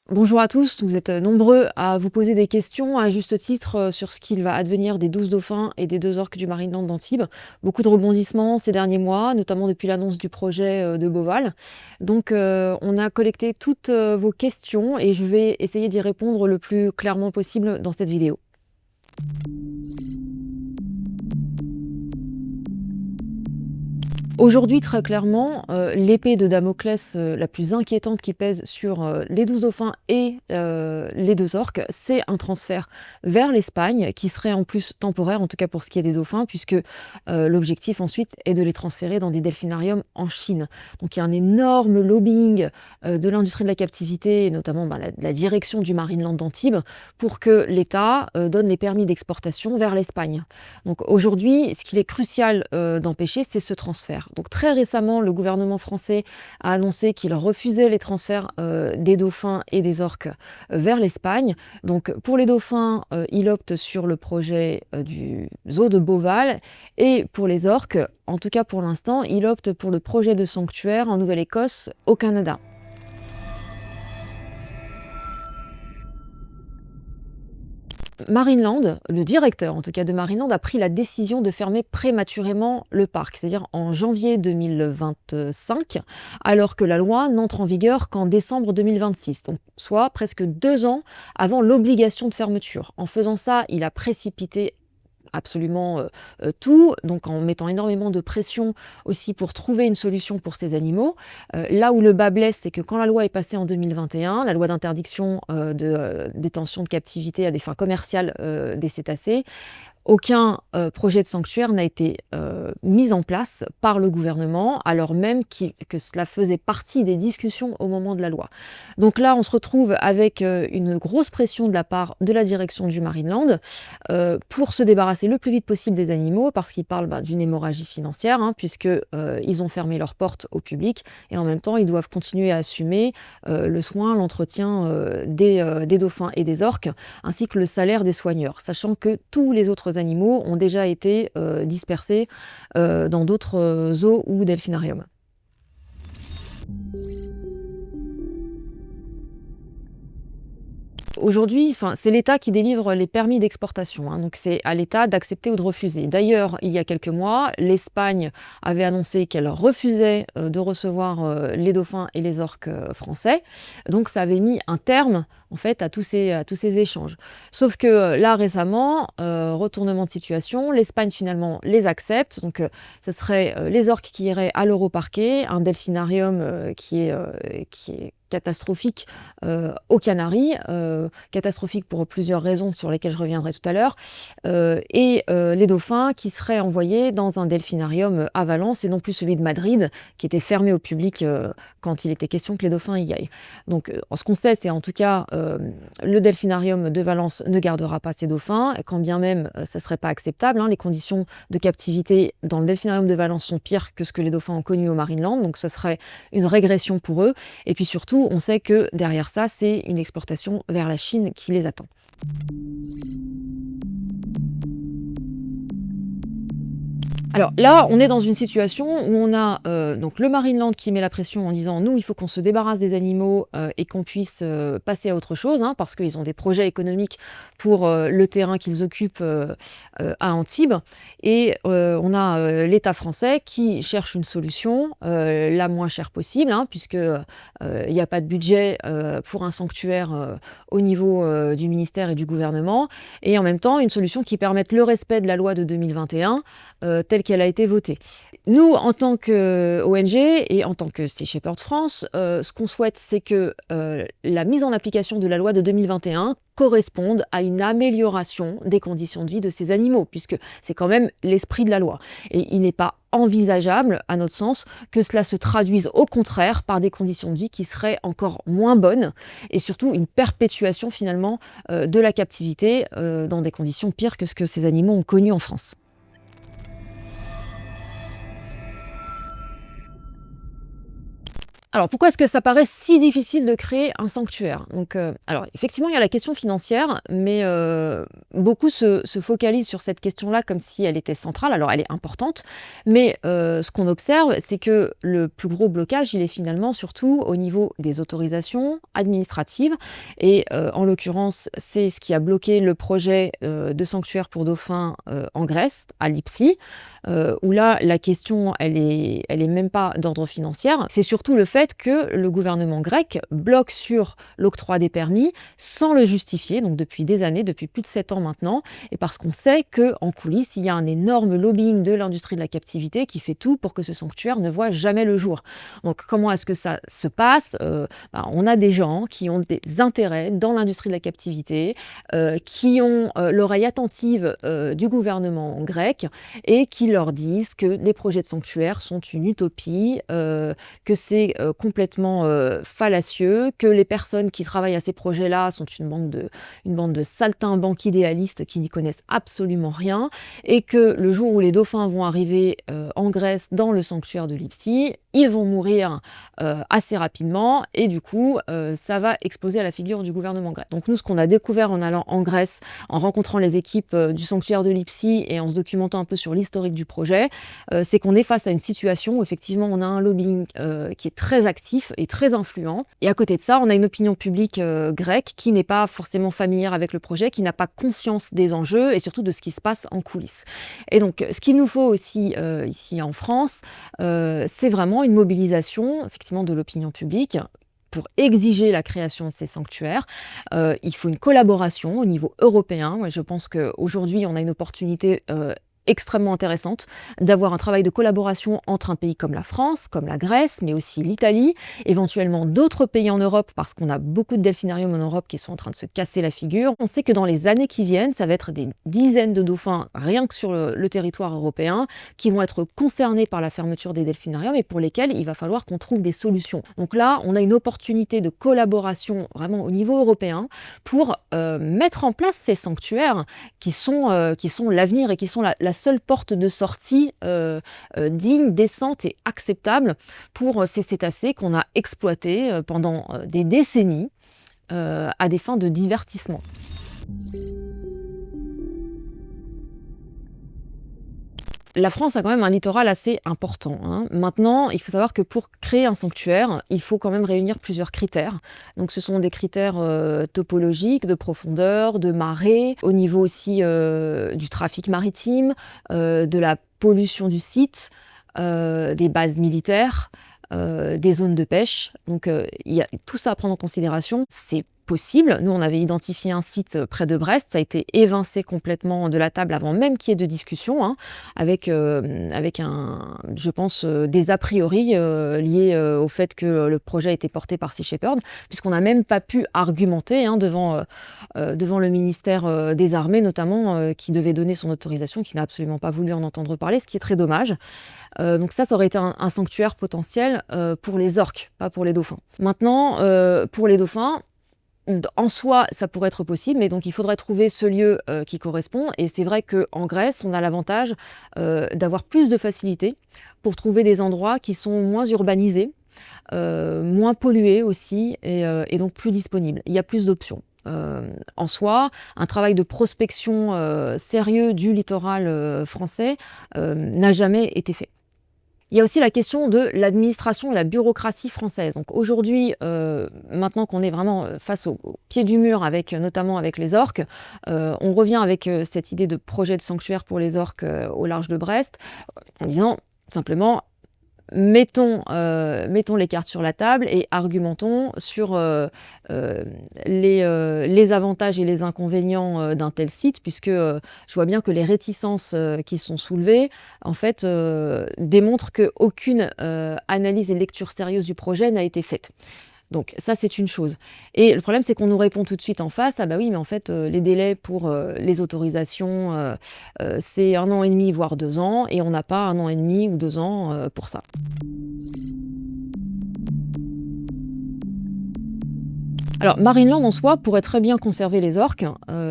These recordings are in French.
Bonjour à tous, vous êtes nombreux à vous poser des questions à juste titre sur ce qu'il va advenir des 12 dauphins et des 2 orques du Marineland d'Antibes. Beaucoup de rebondissements ces derniers mois, notamment depuis l'annonce du projet de Beauval. Donc on a collecté toutes vos questions et je vais essayer d'y répondre le plus clairement possible dans cette vidéo. Aujourd'hui, très clairement, l'épée de Damoclès la plus inquiétante qui pèse sur les 12 dauphins et les 2 orques, c'est un transfert vers l'Espagne, qui serait en plus temporaire, en tout cas pour ce qui est des dauphins, puisque l'objectif ensuite est de les transférer dans des delphinariums en Chine. Donc il y a un énorme lobbying de l'industrie de la captivité, et notamment la direction du Marineland d'Antibes, pour que l'État donne les permis d'exportation vers l'Espagne. Donc aujourd'hui, ce qu'il est crucial d'empêcher, c'est ce transfert. Donc très récemment, le gouvernement français a annoncé qu'il refusait les transferts des dauphins et des orques vers l'Espagne. Donc pour les dauphins, il opte sur le projet du zoo de Beauval, et pour les orques, en tout cas pour l'instant, il opte pour le projet de sanctuaire en Nouvelle-Écosse, au Canada. Marineland, le directeur en tout cas de Marineland, a pris la décision de fermer prématurément le parc, c'est-à-dire en janvier 2025, alors que la loi n'entre en vigueur qu'en décembre 2026, donc soit presque 2 ans avant l'obligation de fermeture. En faisant ça, il a précipité absolument tout, donc en mettant énormément de pression aussi pour trouver une solution pour ces animaux. Là où le bas blesse, c'est que quand la loi est passée en 2021, la loi d'interdiction de détention de captivité à des fins commerciales des cétacés, aucun projet de sanctuaire n'a été mis en place par le gouvernement, alors même que cela faisait partie des discussions au moment de la loi. Donc là, on se retrouve avec une grosse pression de la part de la direction du Marineland pour se débarrasser le plus vite possible des animaux, parce qu'ils parlent d'une hémorragie financière, puisqu'ils ont fermé leurs portes au public, et en même temps, ils doivent continuer à assumer le soin, l'entretien des dauphins et des orques, ainsi que le salaire des soigneurs, sachant que tous les autres animaux ont déjà été dispersés dans d'autres zoos ou delphinariums. Aujourd'hui, c'est l'État qui délivre les permis d'exportation, donc c'est à l'État d'accepter ou de refuser. D'ailleurs, il y a quelques mois, l'Espagne avait annoncé qu'elle refusait de recevoir les dauphins et les orques français, donc ça avait mis un terme en fait à tous ces échanges. Sauf que là récemment, retournement de situation, l'Espagne finalement les accepte, donc ce serait les orques qui iraient à l'Europarquet, un delphinarium qui est catastrophique aux Canaries, catastrophique pour plusieurs raisons sur lesquelles je reviendrai tout à l'heure, et les dauphins qui seraient envoyés dans un delphinarium à Valence et non plus celui de Madrid, qui était fermé au public quand il était question que les dauphins y aillent. Donc ce qu'on sait, c'est en tout cas le delphinarium de Valence ne gardera pas ces dauphins, quand bien même ça ne serait pas acceptable. Les conditions de captivité dans le delphinarium de Valence sont pires que ce que les dauphins ont connu au Marineland, donc ce serait une régression pour eux. Et puis surtout, on sait que derrière ça, c'est une exportation vers la Chine qui les attend. Alors là, on est dans une situation où on a donc le Marineland qui met la pression en disant « nous, il faut qu'on se débarrasse des animaux et qu'on puisse passer à autre chose parce qu'ils ont des projets économiques pour le terrain qu'ils occupent à Antibes ». Et on a l'État français qui cherche une solution la moins chère possible, puisque il n'y a pas de budget pour un sanctuaire au niveau du ministère et du gouvernement, et en même temps une solution qui permette le respect de la loi de 2021 telle qu'elle a été votée. Nous, en tant qu'ONG et en tant que Sea Shepherd France, ce qu'on souhaite, c'est que la mise en application de la loi de 2021 corresponde à une amélioration des conditions de vie de ces animaux, puisque c'est quand même l'esprit de la loi. Et il n'est pas envisageable, à notre sens, que cela se traduise au contraire par des conditions de vie qui seraient encore moins bonnes, et surtout une perpétuation finalement de la captivité dans des conditions pires que ce que ces animaux ont connu en France. Alors pourquoi est-ce que ça paraît si difficile de créer un sanctuaire? Donc, alors effectivement, il y a la question financière, mais beaucoup se focalisent sur cette question-là comme si elle était centrale. Alors elle est importante, mais ce qu'on observe, c'est que le plus gros blocage, il est finalement surtout au niveau des autorisations administratives et en l'occurrence, c'est ce qui a bloqué le projet, de sanctuaire pour dauphins, en Grèce, à Lipsi, où là, la question, elle est même pas d'ordre financier. C'est surtout le fait que le gouvernement grec bloque sur l'octroi des permis sans le justifier, donc depuis des années, depuis plus de 7 ans maintenant, et parce qu'on sait qu'en coulisses, il y a un énorme lobbying de l'industrie de la captivité qui fait tout pour que ce sanctuaire ne voit jamais le jour. Donc comment est-ce que ça se passe? On a des gens qui ont des intérêts dans l'industrie de la captivité, qui ont l'oreille attentive du gouvernement grec et qui leur disent que les projets de sanctuaire sont une utopie, que c'est complètement fallacieux, que les personnes qui travaillent à ces projets-là sont une bande de saltimbanques idéalistes qui n'y connaissent absolument rien, et que le jour où les dauphins vont arriver en Grèce dans le sanctuaire de Lipsi, ils vont mourir assez rapidement, et du coup, ça va exploser à la figure du gouvernement grec. Donc nous, ce qu'on a découvert en allant en Grèce, en rencontrant les équipes du sanctuaire de Lipsi et en se documentant un peu sur l'historique du projet, c'est qu'on est face à une situation où effectivement on a un lobbying qui est très actif et très influent. Et à côté de ça, on a une opinion publique grecque qui n'est pas forcément familière avec le projet, qui n'a pas conscience des enjeux et surtout de ce qui se passe en coulisses. Et donc, ce qu'il nous faut aussi ici en France, c'est vraiment une mobilisation effectivement de l'opinion publique pour exiger la création de ces sanctuaires. Il faut une collaboration au niveau européen. Moi, je pense qu'aujourd'hui, on a une opportunité extrêmement intéressante d'avoir un travail de collaboration entre un pays comme la France, comme la Grèce, mais aussi l'Italie, éventuellement d'autres pays en Europe, parce qu'on a beaucoup de delphinariums en Europe qui sont en train de se casser la figure. On sait que dans les années qui viennent, ça va être des dizaines de dauphins, rien que sur le territoire européen, qui vont être concernés par la fermeture des delphinariums et pour lesquels il va falloir qu'on trouve des solutions. Donc là, on a une opportunité de collaboration vraiment au niveau européen pour mettre en place ces sanctuaires qui sont l'avenir et qui sont la seule porte de sortie digne, décente et acceptable pour ces cétacés qu'on a exploités pendant des décennies à des fins de divertissement. La France a quand même un littoral assez important, hein. Maintenant, il faut savoir que pour créer un sanctuaire, il faut quand même réunir plusieurs critères. Donc ce sont des critères topologiques, de profondeur, de marée, au niveau aussi du trafic maritime, de la pollution du site, des bases militaires, des zones de pêche. Donc il y a tout ça à prendre en considération. C'est possible. Nous, on avait identifié un site près de Brest, ça a été évincé complètement de la table avant même qu'il y ait de discussion, hein, avec je pense, des a priori liés au fait que le projet était porté par Sea Shepherd, puisqu'on n'a même pas pu argumenter devant le ministère des Armées, notamment, qui devait donner son autorisation, qui n'a absolument pas voulu en entendre parler, ce qui est très dommage. Donc ça aurait été un sanctuaire potentiel pour les orques, pas pour les dauphins. Maintenant, pour les dauphins, en soi, ça pourrait être possible, mais donc il faudrait trouver ce lieu qui correspond. Et c'est vrai qu'en Grèce, on a l'avantage d'avoir plus de facilité pour trouver des endroits qui sont moins urbanisés, moins pollués aussi, et donc plus disponibles. Il y a plus d'options. En soi, un travail de prospection sérieux du littoral français n'a jamais été fait. Il y a aussi la question de l'administration et la bureaucratie française. Donc aujourd'hui, maintenant qu'on est vraiment face au pied du mur, notamment avec les orques, on revient avec cette idée de projet de sanctuaire pour les orques au large de Brest, en disant simplement mettons les cartes sur la table et argumentons sur les avantages et les inconvénients d'un tel site, puisque je vois bien que les réticences qui sont soulevées, en fait, démontrent qu'aucune analyse et lecture sérieuse du projet n'a été faite. Donc ça, c'est une chose. Et le problème, c'est qu'on nous répond tout de suite en face, ah bah oui, mais en fait, les délais pour les autorisations, c'est 1 an et demi, voire 2 ans, et on n'a pas 1 an et demi ou 2 ans pour ça. Alors, Marineland en soi pourrait très bien conserver les orques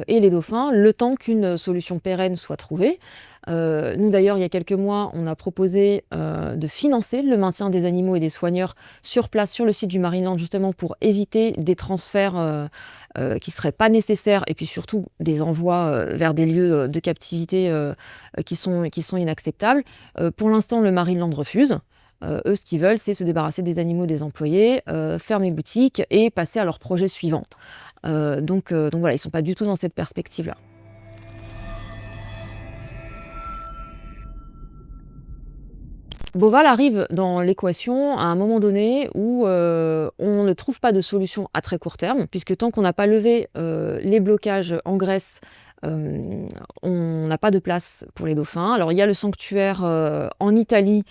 et les dauphins le temps qu'une solution pérenne soit trouvée. Nous d'ailleurs, il y a quelques mois, on a proposé de financer le maintien des animaux et des soigneurs sur place, sur le site du Marineland, justement pour éviter des transferts qui ne seraient pas nécessaires et puis surtout des envois vers des lieux de captivité qui sont inacceptables. Pour l'instant, le Marineland refuse. Eux, ce qu'ils veulent, c'est se débarrasser des animaux des employés, fermer boutique et passer à leur projet suivant. Donc voilà, ils ne sont pas du tout dans cette perspective-là. Beauval arrive dans l'équation à un moment donné où on ne trouve pas de solution à très court terme, puisque tant qu'on n'a pas levé les blocages en Grèce, on n'a pas de place pour les dauphins. Alors il y a le sanctuaire en Italie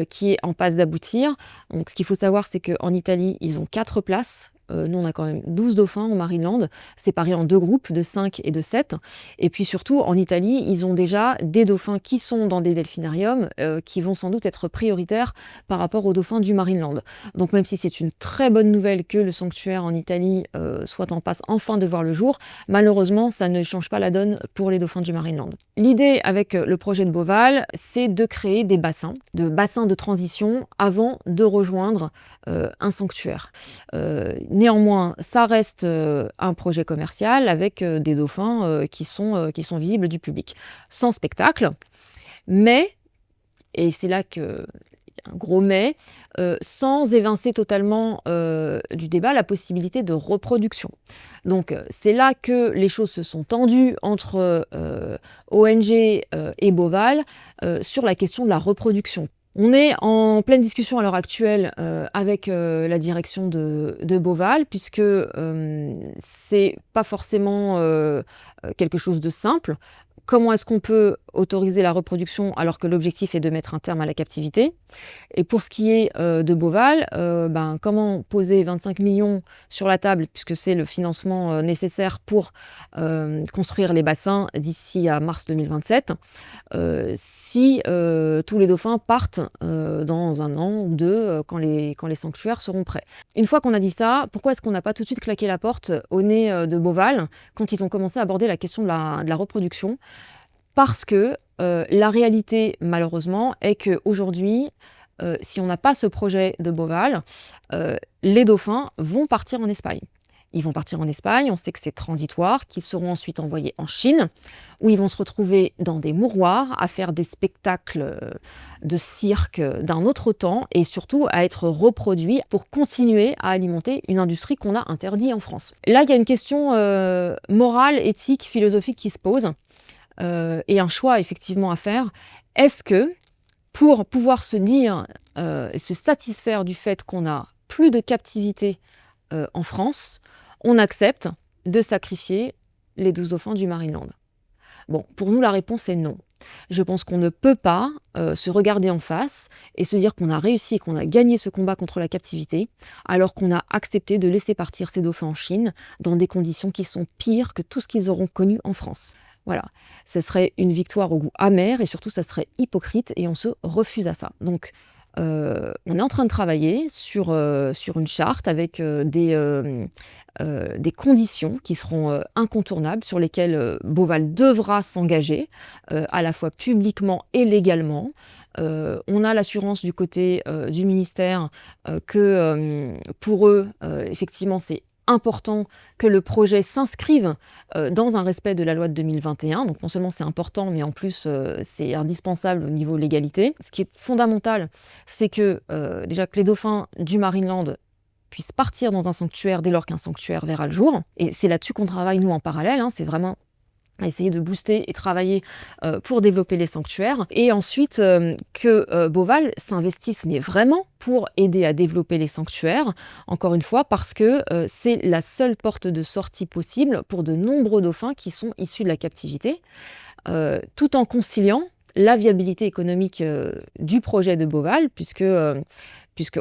qui est en passe d'aboutir. Donc ce qu'il faut savoir, c'est qu'en Italie, ils ont 4 places. Nous, on a quand même 12 dauphins au Marineland, séparés en 2 groupes de 5 et de 7. Et puis surtout, en Italie, ils ont déjà des dauphins qui sont dans des delphinariums qui vont sans doute être prioritaires par rapport aux dauphins du Marineland. Donc même si c'est une très bonne nouvelle que le sanctuaire en Italie soit en passe enfin de voir le jour, malheureusement, ça ne change pas la donne pour les dauphins du Marineland. L'idée avec le projet de Beauval, c'est de créer des bassins de transition avant de rejoindre un sanctuaire. Néanmoins, ça reste un projet commercial avec des dauphins qui sont visibles du public, sans spectacle, mais, et c'est là que un gros mais, sans évincer totalement du débat la possibilité de reproduction. Donc c'est là que les choses se sont tendues entre ONG et Beauval sur la question de la reproduction. On est en pleine discussion à l'heure actuelle avec la direction de Beauval, puisque c'est pas forcément quelque chose de simple. Comment est-ce qu'on peut autoriser la reproduction alors que l'objectif est de mettre un terme à la captivité? Et pour ce qui est de Beauval, comment poser 25 millions sur la table, puisque c'est le financement nécessaire pour construire les bassins d'ici à mars 2027, si tous les dauphins partent dans 1 an ou 2, quand les sanctuaires seront prêts. Une fois qu'on a dit ça, pourquoi est-ce qu'on n'a pas tout de suite claqué la porte au nez de Beauval quand ils ont commencé à aborder la question de la reproduction? Parce que la réalité, malheureusement, est qu'aujourd'hui, si on n'a pas ce projet de Beauval, les dauphins vont partir en Espagne. Ils vont partir en Espagne, on sait que c'est transitoire, qu'ils seront ensuite envoyés en Chine, où ils vont se retrouver dans des mouroirs, à faire des spectacles de cirque d'un autre temps, et surtout à être reproduits pour continuer à alimenter une industrie qu'on a interdite en France. Là, il y a une question morale, éthique, philosophique qui se pose, et un choix effectivement à faire. Est-ce que, pour pouvoir se dire et se satisfaire du fait qu'on n'a plus de captivité en France, on accepte de sacrifier les 12 dauphins du Marineland? Bon, pour nous, la réponse est non. Je pense qu'on ne peut pas se regarder en face et se dire qu'on a réussi et qu'on a gagné ce combat contre la captivité, alors qu'on a accepté de laisser partir ces dauphins en Chine dans des conditions qui sont pires que tout ce qu'ils auront connu en France. Voilà, ce serait une victoire au goût amer et surtout, ça serait hypocrite et on se refuse à ça. Donc, on est en train de travailler sur une charte avec des conditions qui seront incontournables, sur lesquelles Beauval devra s'engager, à la fois publiquement et légalement. On a l'assurance du côté du ministère que pour eux, effectivement, c'est important que le projet s'inscrive dans un respect de la loi de 2021. Donc non seulement c'est important, mais en plus c'est indispensable au niveau légalité. Ce qui est fondamental, c'est que déjà que les dauphins du Marineland puissent partir dans un sanctuaire dès lors qu'un sanctuaire verra le jour. Et c'est là-dessus qu'on travaille nous en parallèle, c'est vraiment à essayer de booster et travailler pour développer les sanctuaires. Et ensuite, que Beauval s'investisse, mais vraiment pour aider à développer les sanctuaires, encore une fois, parce que c'est la seule porte de sortie possible pour de nombreux dauphins qui sont issus de la captivité, tout en conciliant la viabilité économique du projet de Beauval, puisque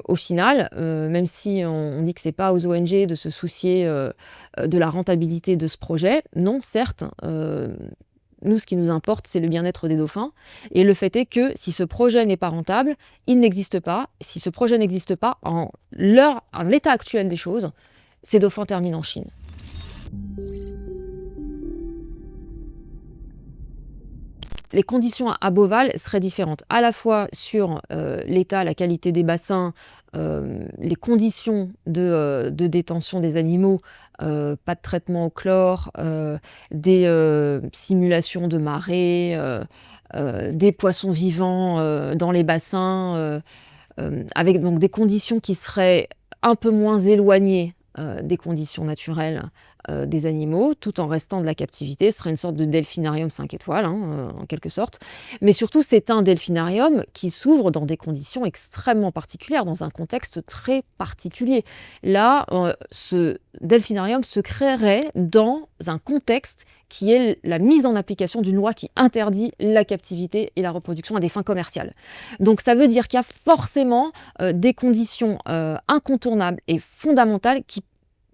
au final, même si on dit que ce n'est pas aux ONG de se soucier de la rentabilité de ce projet, non, certes, nous, ce qui nous importe, c'est le bien-être des dauphins. Et le fait est que si ce projet n'est pas rentable, il n'existe pas. Si ce projet n'existe pas, en l'état actuel des choses, ces dauphins terminent en Chine. Les conditions à Beauval seraient différentes, à la fois sur l'état, la qualité des bassins, les conditions de détention des animaux, pas de traitement au chlore, des simulations de marée, des poissons vivants dans les bassins, avec donc des conditions qui seraient un peu moins éloignées des conditions naturelles des animaux, tout en restant de la captivité. Ce serait une sorte de delphinarium 5 étoiles, hein, en quelque sorte. Mais surtout, c'est un delphinarium qui s'ouvre dans des conditions extrêmement particulières, dans un contexte très particulier. Là, ce delphinarium se créerait dans un contexte qui est la mise en application d'une loi qui interdit la captivité et la reproduction à des fins commerciales. Donc ça veut dire qu'il y a forcément des conditions incontournables et fondamentales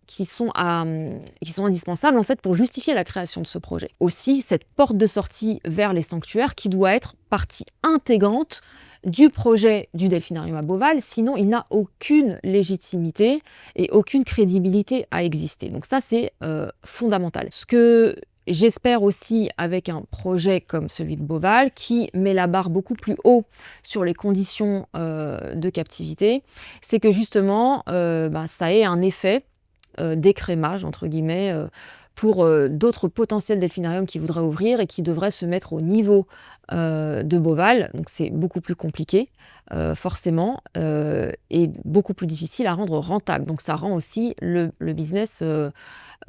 qui sont indispensables en fait pour justifier la création de ce projet. Aussi, cette porte de sortie vers les sanctuaires qui doit être partie intégrante du projet du delphinarium à Beauval, sinon il n'a aucune légitimité et aucune crédibilité à exister. Donc ça, c'est fondamental. Ce que j'espère aussi avec un projet comme celui de Beauval, qui met la barre beaucoup plus haut sur les conditions de captivité, c'est que justement, ça ait un effet d'écrémage, entre guillemets, pour d'autres potentiels delphinariums qui voudraient ouvrir et qui devraient se mettre au niveau de Beauval. Donc c'est beaucoup plus compliqué, forcément, et beaucoup plus difficile à rendre rentable. Donc ça rend aussi le business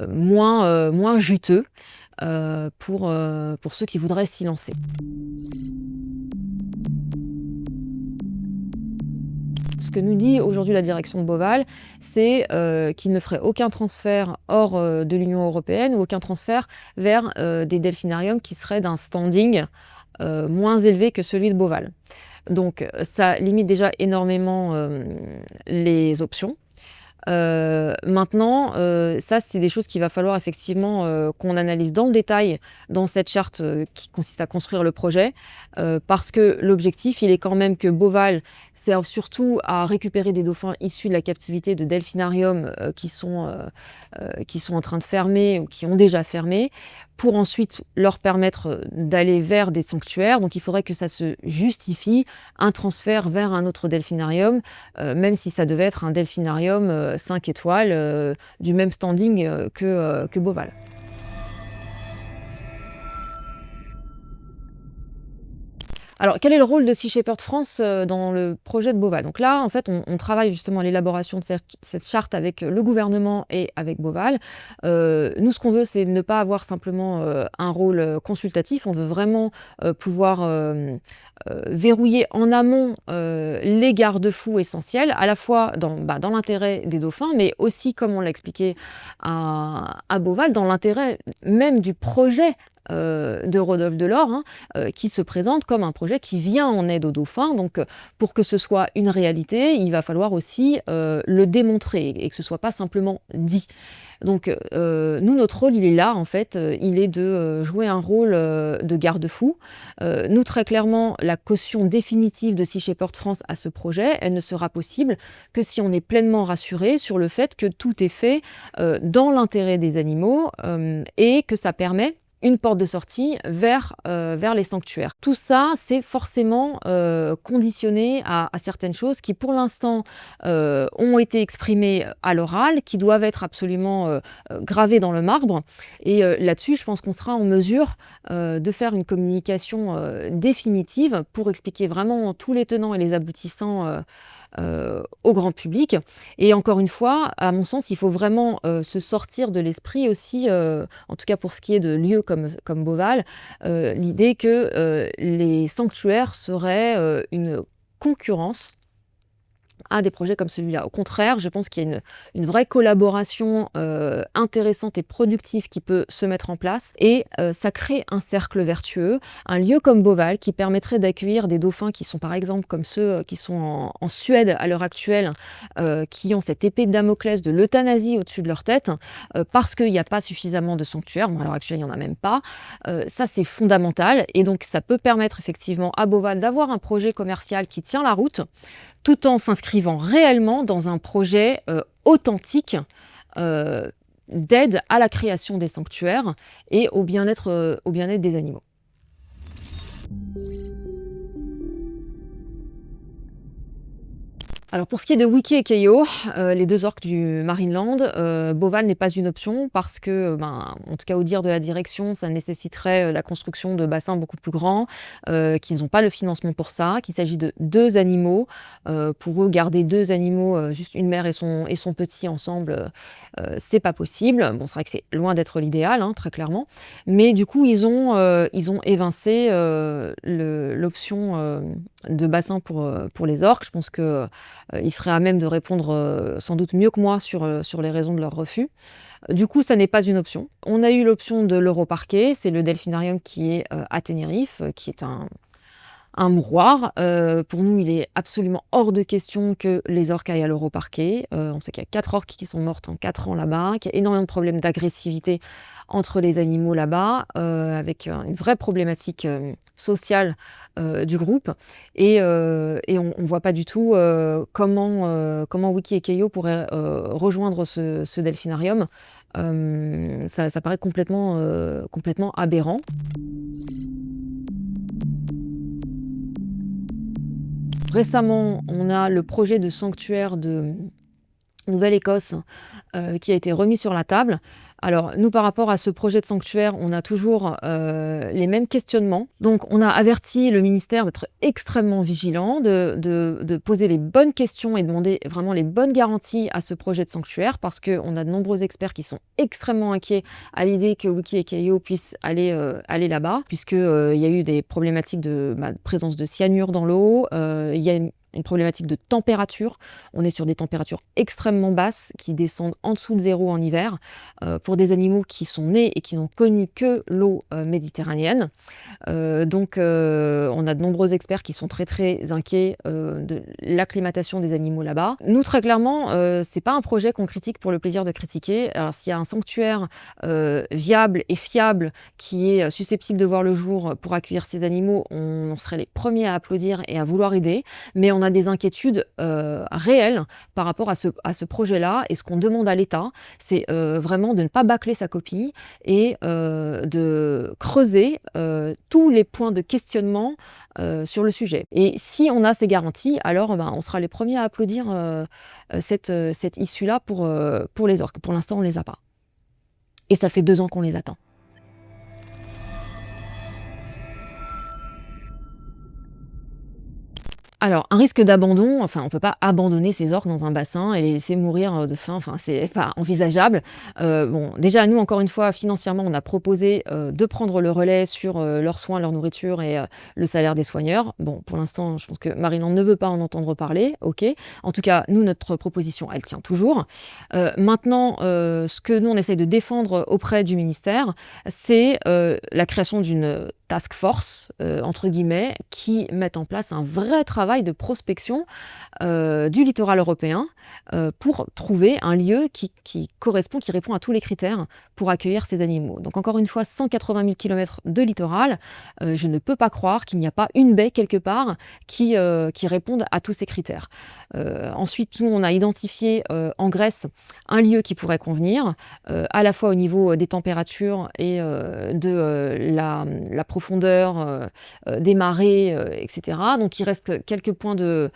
moins juteux pour ceux qui voudraient s'y lancer. Ce que nous dit aujourd'hui la direction de Beauval, c'est qu'il ne ferait aucun transfert hors de l'Union européenne ou aucun transfert vers des delphinariums qui seraient d'un standing moins élevé que celui de Beauval. Donc ça limite déjà énormément les options. Maintenant, ça, c'est des choses qu'il va falloir effectivement qu'on analyse dans le détail dans cette charte qui consiste à construire le projet, parce que l'objectif, il est quand même que Beauval serve surtout à récupérer des dauphins issus de la captivité de delphinariums qui sont en train de fermer ou qui ont déjà fermé, pour ensuite leur permettre d'aller vers des sanctuaires. Donc il faudrait que ça se justifie, un transfert vers un autre delphinarium, même si ça devait être un delphinarium 5 étoiles, du même standing que Beauval. Alors, quel est le rôle de Sea Shepherd France dans le projet de Beauval? Donc là, en fait, on travaille justement à l'élaboration de cette charte avec le gouvernement et avec Beauval. Nous, ce qu'on veut, c'est ne pas avoir simplement un rôle consultatif. On veut vraiment pouvoir verrouiller en amont les garde-fous essentiels, à la fois dans l'intérêt des dauphins, mais aussi, comme on l'a expliqué à Beauval, dans l'intérêt même du projet de Rodolphe Delors, qui se présente comme un projet qui vient en aide aux dauphins. Donc, pour que ce soit une réalité, il va falloir aussi le démontrer et que ce ne soit pas simplement dit. Donc, nous, notre rôle, il est là, en fait. Il est de jouer un rôle de garde-fou. Nous, très clairement, la caution définitive de Sea Shepherd France à ce projet, elle ne sera possible que si on est pleinement rassuré sur le fait que tout est fait dans l'intérêt des animaux et que ça permet une porte de sortie vers les sanctuaires. Tout ça, c'est forcément conditionné à certaines choses qui, pour l'instant, ont été exprimées à l'oral, qui doivent être absolument gravées dans le marbre. Et là-dessus, je pense qu'on sera en mesure de faire une communication définitive pour expliquer vraiment tous les tenants et les aboutissants au grand public. Et encore une fois, à mon sens, il faut vraiment se sortir de l'esprit aussi, en tout cas pour ce qui est de lieux comme Beauval, l'idée que les sanctuaires seraient une concurrence à des projets comme celui-là. Au contraire, je pense qu'il y a une vraie collaboration intéressante et productive qui peut se mettre en place et ça crée un cercle vertueux, un lieu comme Beauval qui permettrait d'accueillir des dauphins qui sont par exemple comme ceux qui sont en Suède à l'heure actuelle, qui ont cette épée de Damoclès de l'euthanasie au-dessus de leur tête parce qu'il n'y a pas suffisamment de sanctuaires. Bon, à l'heure actuelle, il n'y en a même pas. Ça, c'est fondamental et donc ça peut permettre effectivement à Beauval d'avoir un projet commercial qui tient la route, tout en s'inscrivant réellement dans un projet authentique d'aide à la création des sanctuaires et au bien-être des animaux. Alors pour ce qui est de Wiki et Keio, les 2 orques du Marineland, Beauval n'est pas une option parce que, en tout cas au dire de la direction, ça nécessiterait, la construction de bassins beaucoup plus grands, qu'ils n'ont pas le financement pour ça, qu'il s'agit de 2 animaux. Pour eux, garder 2 animaux, juste une mère et son petit ensemble, c'est pas possible. Bon, c'est vrai que c'est loin d'être l'idéal, hein, très clairement. Mais du coup, ils ont évincé, l'option, de bassin pour les orques. Je pense que ils seraient à même de répondre sans doute mieux que moi sur les raisons de leur refus. Du coup, ça n'est pas une option. On a eu l'option de l'Europarquet, c'est le delphinarium qui est à Tenerife, qui est un mouroir. Pour nous, il est absolument hors de question que les orques aillent à l'Europarquet. On sait qu'il y a 4 orques qui sont mortes en 4 ans là-bas, qu'il y a énormément de problèmes d'agressivité entre les animaux là-bas, avec une vraie problématique sociale du groupe. Et on ne voit pas du tout comment Wiki et Keio pourraient rejoindre ce delphinarium. Ça paraît complètement aberrant. Récemment, on a le projet de sanctuaire de Nouvelle-Écosse qui a été remis sur la table. Alors, nous, par rapport à ce projet de sanctuaire, on a toujours les mêmes questionnements. Donc, on a averti le ministère d'être extrêmement vigilant, de poser les bonnes questions et demander vraiment les bonnes garanties à ce projet de sanctuaire, parce qu'on a de nombreux experts qui sont extrêmement inquiets à l'idée que Wiki et Keio puissent aller là-bas, puisqu'il y a eu des problématiques de présence de cyanure dans l'eau, il y a une problématique de température. On est sur des températures extrêmement basses qui descendent en dessous de 0 en hiver pour des animaux qui sont nés et qui n'ont connu que l'eau méditerranéenne. Donc on a de nombreux experts qui sont très très inquiets de l'acclimatation des animaux là-bas. Nous, très clairement, c'est pas un projet qu'on critique pour le plaisir de critiquer. Alors s'il y a un sanctuaire viable et fiable qui est susceptible de voir le jour pour accueillir ces animaux, on serait les premiers à applaudir et à vouloir aider. Mais on a des inquiétudes réelles par rapport à ce projet-là. Et ce qu'on demande à l'État, c'est vraiment de ne pas bâcler sa copie et de creuser tous les points de questionnement sur le sujet. Et si on a ces garanties, alors on sera les premiers à applaudir cette issue-là pour les orques. Pour l'instant, on ne les a pas. Et ça fait 2 ans qu'on les attend. Alors, un risque d'abandon, enfin, on ne peut pas abandonner ces orques dans un bassin et les laisser mourir de faim, enfin, c'est pas envisageable. Bon, déjà, nous, encore une fois, financièrement, on a proposé de prendre le relais sur leurs soins, leur nourriture et le salaire des soigneurs. Bon, pour l'instant, je pense que Marineland ne veut pas en entendre parler, ok. En tout cas, nous, notre proposition, elle tient toujours. Maintenant, ce que nous, on essaye de défendre auprès du ministère, c'est la création d'une task force, entre guillemets, qui mette en place un vrai travail de prospection du littoral européen pour trouver un lieu qui correspond, qui répond à tous les critères pour accueillir ces animaux. Donc encore une fois, 180 000 km de littoral, je ne peux pas croire qu'il n'y a pas une baie quelque part qui réponde à tous ces critères. Ensuite, nous, on a identifié en Grèce un lieu qui pourrait convenir, à la fois au niveau des températures et de la profondeur des marées, etc. Donc il reste quelques points de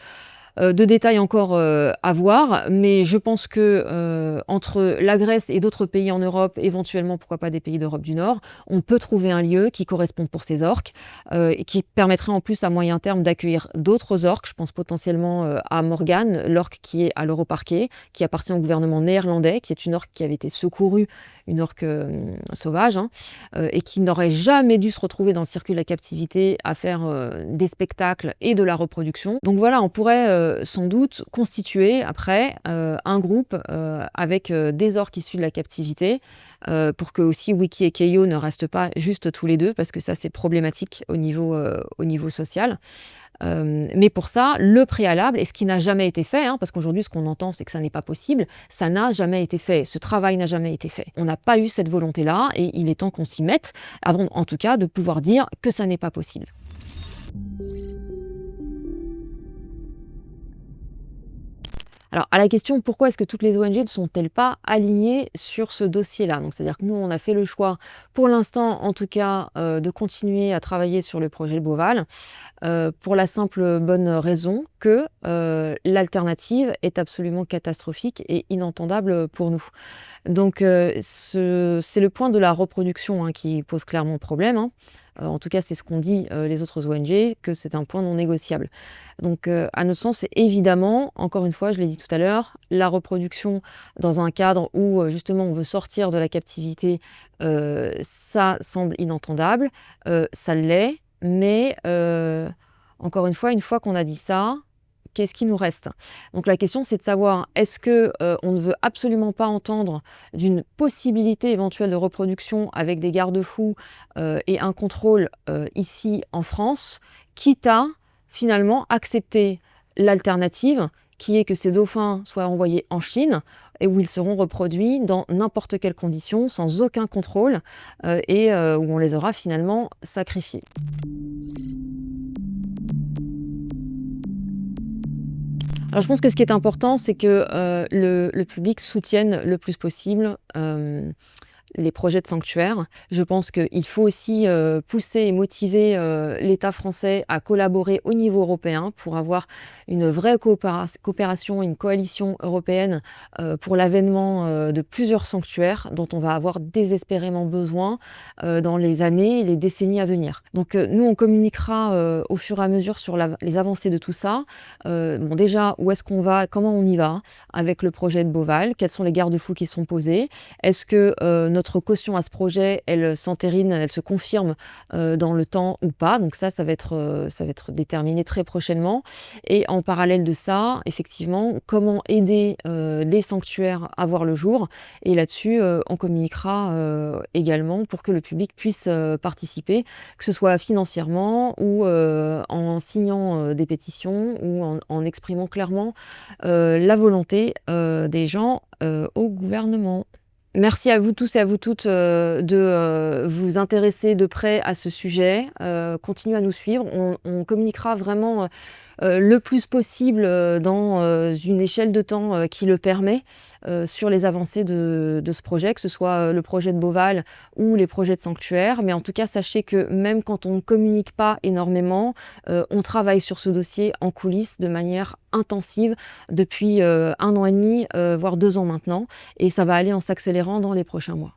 détails encore à voir, mais je pense que entre la Grèce et d'autres pays en Europe, éventuellement, pourquoi pas des pays d'Europe du Nord, on peut trouver un lieu qui corresponde pour ces orques et qui permettrait en plus à moyen terme d'accueillir d'autres orques. Je pense potentiellement à Morgane, l'orque qui est à l'Europarquet, qui appartient au gouvernement néerlandais, qui est une orque qui avait été secourue, une orque sauvage, hein, et qui n'aurait jamais dû se retrouver dans le circuit de la captivité à faire des spectacles et de la reproduction. Donc voilà, on pourrait sans doute constituer après un groupe avec des orques issus de la captivité pour que aussi Wiki et Keio ne restent pas juste tous les deux, parce que ça c'est problématique au niveau social. Mais pour ça, le préalable, et ce qui n'a jamais été fait, hein, parce qu'aujourd'hui ce qu'on entend c'est que ça n'est pas possible, ça n'a jamais été fait, ce travail n'a jamais été fait. On n'a pas eu cette volonté-là et il est temps qu'on s'y mette, avant en tout cas de pouvoir dire que ça n'est pas possible. Alors, à la question pourquoi est-ce que toutes les ONG ne sont-elles pas alignées sur ce dossier-là? Donc, c'est-à-dire que nous, on a fait le choix, pour l'instant en tout cas, de continuer à travailler sur le projet Boval, pour la simple bonne raison que l'alternative est absolument catastrophique et inentendable pour nous. Donc, c'est le point de la reproduction hein, qui pose clairement problème. Hein. En tout cas, c'est ce qu'ont dit les autres ONG, que c'est un point non négociable. Donc, à notre sens, c'est évidemment, encore une fois, je l'ai dit tout à l'heure, la reproduction dans un cadre où justement on veut sortir de la captivité, ça semble inentendable, ça l'est, mais encore une fois qu'on a dit ça, qu'est-ce qui nous reste? Donc la question, c'est de savoir, est-ce que on ne veut absolument pas entendre d'une possibilité éventuelle de reproduction avec des garde-fous et un contrôle ici en France, quitte à finalement accepter l'alternative qui est que ces dauphins soient envoyés en Chine et où ils seront reproduits dans n'importe quelles conditions, sans aucun contrôle et où on les aura finalement sacrifiés. Alors je pense que ce qui est important, c'est que le public soutienne le plus possible les projets de sanctuaire. Je pense qu'il faut aussi pousser et motiver l'État français à collaborer au niveau européen pour avoir une vraie coopération, une coalition européenne pour l'avènement de plusieurs sanctuaires dont on va avoir désespérément besoin dans les années et les décennies à venir. Donc nous, on communiquera au fur et à mesure sur les avancées de tout ça. Bon, déjà, où est-ce qu'on va, comment on y va avec le projet de Boval, quels sont les garde-fous qui sont posés, est-ce que notre caution à ce projet, elle s'entérine, elle se confirme dans le temps ou pas. Donc ça va être déterminé très prochainement. Et en parallèle de ça, effectivement, comment aider les sanctuaires à voir le jour. Et là-dessus, on communiquera également pour que le public puisse participer, que ce soit financièrement ou en signant des pétitions ou en exprimant clairement la volonté des gens au gouvernement. Merci à vous tous et à vous toutes de vous intéresser de près à ce sujet. Continuez à nous suivre. On communiquera vraiment le plus possible dans une échelle de temps qui le permet sur les avancées de ce projet, que ce soit le projet de Boval ou les projets de sanctuaire. Mais en tout cas, sachez que même quand on ne communique pas énormément, on travaille sur ce dossier en coulisses de manière intensive depuis 1 an et demi, voire 2 ans maintenant. Et ça va aller en s'accélérant dans les prochains mois.